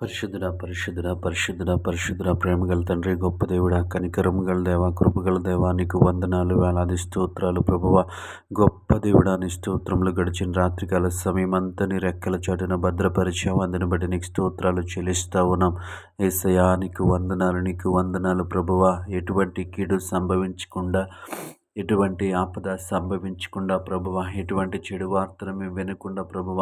పరిశుద్ధుడా పరిశుద్ధుడా పరిశుద్ధుడా పరిశుద్ధుడా ప్రేమగల తండ్రి, గొప్ప దేవుడా, కనికరము గల దేవా, కృపగల దేవా, నీకు వందనాలు, వేలాది స్తోత్రాలు ప్రభువ. గొప్ప దేవుడా, నీ స్తోత్రములు. గడిచిన రాత్రికాల సమయమంతా నీ రెక్కల చాటున భద్రపరిచావు. అందుని బట్టి నీకు స్తోత్రాలు చెల్లిస్తా ఉన్నాం. యేసయ్యా, నీకు వందనాలు, నీకు వందనాలు ప్రభువ. ఎటువంటి కీడు సంభవించకుండా, ఎటువంటి ఆపద సంభవించకుండా ప్రభువ, ఎటువంటి చెడు వార్తను మేము వినకుండా ప్రభువ,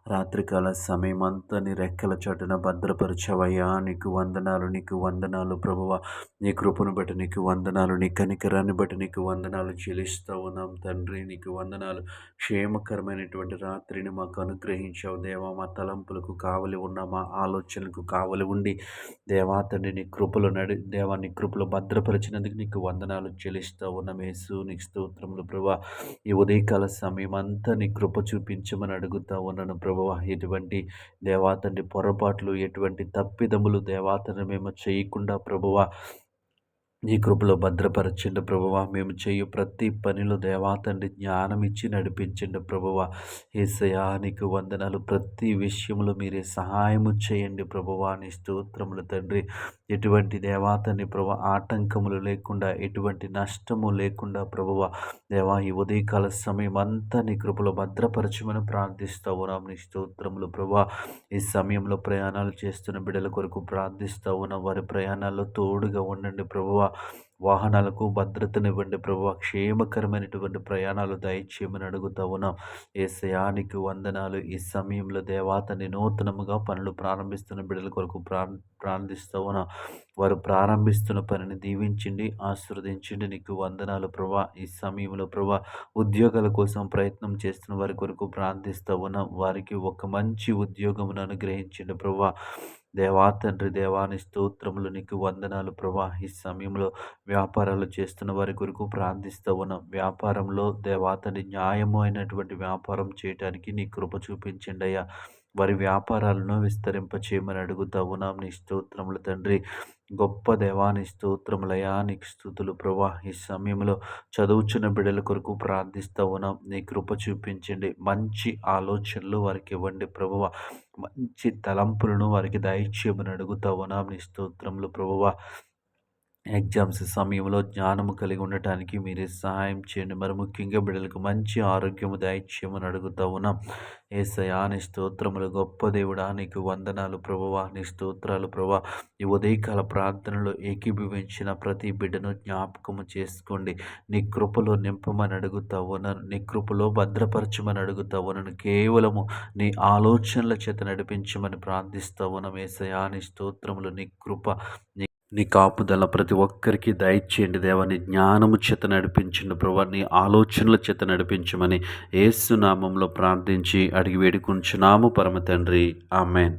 రాత్రికాల సమయమంతా నీ రెక్కల చాటున భద్రపరచవయ్యా. నీకు వందనాలు, నీకు వందనాలు ప్రభువ. నీ కృపను బట్టి నీకు వందనాలు, నీ కనికరాన్ని బట్టి నీకు వందనాలు చెల్లిస్తూ ఉన్నాం తండ్రి. నీకు వందనాలు. క్షేమకరమైనటువంటి రాత్రిని మాకు అనుగ్రహించావు దేవా. మా తలంపులకు కావలి ఉన్న, మా ఆలోచనలకు కావలి ఉండి దేవా తండ్రి, నీ కృపలో దేవా, నీ కృపలో భద్రపరిచినందుకు నీకు వందనాలు చెల్లిస్తూ ఉన్నాం. యేసు, నీకు స్తోత్రములు ప్రభువా. ఈ ఉదయకాల సమయం అంతా నీ కృప చూపించమని అడుగుతా ఉన్నాను ప్రభువా. ఎటువంటి దేవా తండ్రి పొరపాట్లు, ఎటువంటి తప్పిదములు దేవా తండ్రి మేము చేయకుండా ప్రభువా నీ కృపలో భద్రపరచండి ప్రభువా. మేము చేయు ప్రతి పనిలో దేవా తండ్రి జ్ఞానం ఇచ్చి నడిపించండి ప్రభువా. యేసయ్యా, నీకు వందనాలు. ప్రతి విషయంలో మీరే సహాయము చేయండి ప్రభువా. నీ స్తోత్రములు తండ్రి. ఎటువంటి దేవా తండ్రి ప్రభువా ఆటంకములు లేకుండా, ఎటువంటి నష్టము లేకుండా ప్రభువా దేవా, ఈ ఉదయకాల సమయం అంతా నీ కృపలో భద్రపరచమని ప్రార్థిస్తూ ఉన్నాం. నీ స్తోత్రములు ప్రభువా. ఈ సమయంలో ప్రయాణాలు చేస్తున్న బిడ్డల కొరకు ప్రార్థిస్తూ ఉన్నాం. వారి ప్రయాణాల్లో తోడుగా ఉండండి ప్రభువా. వాహనాలకు భద్రతనివ్వండి ప్రభువా. క్షేమకరమైనటువంటి ప్రయాణాలు దయచేయమని అడుగుతా ఉన్నాం. యేసయ్యా, నీకు వందనాలు. ఈ సమయంలో దేవాతని నూతనముగా పనులు ప్రారంభిస్తున్న బిడ్డల కొరకు ప్రార్థిస్తూ ఉన్నాం. వారు ప్రారంభిస్తున్న పనిని దీవించండి, ఆశీర్వదించండి. నీకు వందనాలు ప్రభా. ఈ సమయంలో ప్రభా ఉద్యోగాల కోసం ప్రయత్నం చేస్తున్న వారి కొరకు ప్రార్థిస్తూ ఉన్నాం. వారికి ఒక మంచి ఉద్యోగమును అనుగ్రహించండి ప్రభా. దేవా తండ్రి, దేవాని స్తోత్రములు. నీకు వందనాలు ప్రభా. ఈ సమయంలో వ్యాపారాలు చేస్తున్న వారి కొరకు ప్రార్థిస్తూ ఉన్నాం. వ్యాపారంలో దేవా తండ్రి న్యాయము అయినటువంటి వ్యాపారం చేయడానికి నీ కృప చూపించండి అయ్యా. వారి వ్యాపారాలను విస్తరింపచేయమని అడుగుతా ఉన్నాం. నీ స్తోత్రములు తండ్రి. గొప్ప దేవాని స్తోత్రములయా, నీకు స్తుతులు ప్రభా. ఈ సమయంలో చదువుచున్న బిడ్డల కొరకు ప్రార్థిస్తూ ఉన్నాం. నీ కృప చూపించండి. మంచి ఆలోచనలు వారికి ఇవ్వండి ప్రభువ. మంచి తలంపులను వారికి దయచేయమని అడుగుతా ఉన్నాం. నీ స్తోత్రములు ప్రభువ. ఎగ్జామ్స్ సమయంలో జ్ఞానము కలిగి ఉండటానికి మీరే సహాయం చేయండి. మరి ముఖ్యంగా బిడ్డలకు మంచి ఆరోగ్యము దయచేయమని అడుగుతా ఉన్నాం. యేసయ్యా, నీ స్తోత్రములు. గొప్ప దేవుడా, నీకు వందనాలు ప్రభువా. నీ స్తోత్రాలు ప్రభువా. ఈ ఉదయకాల ప్రార్థనలో ఏకీభవించిన ప్రతి బిడ్డను జ్ఞాపకము చేసుకోండి. నీ కృపలో నింపమని అడుగుతా ఉన్నాను. నీ కృపలో భద్రపరచమని అడుగుతా ఉన్నాను. కేవలము నీ ఆలోచనల చేత నడిపించమని ప్రార్థిస్తా ఉన్నాం. యేసయ్యా, నీ స్తోత్రములు. నీ కృప, నీ కాపుదల ప్రతి ఒక్కరికి దయచేయండి దేవా. నీ జ్ఞానము చేత నడిపించండి ప్రభా. నీ ఆలోచనల చేత నడిపించమని యేసు నామంలో ప్రార్థించి అడిగి వేడుకుంటున్నాము పరమ తండ్రి. ఆమేన్.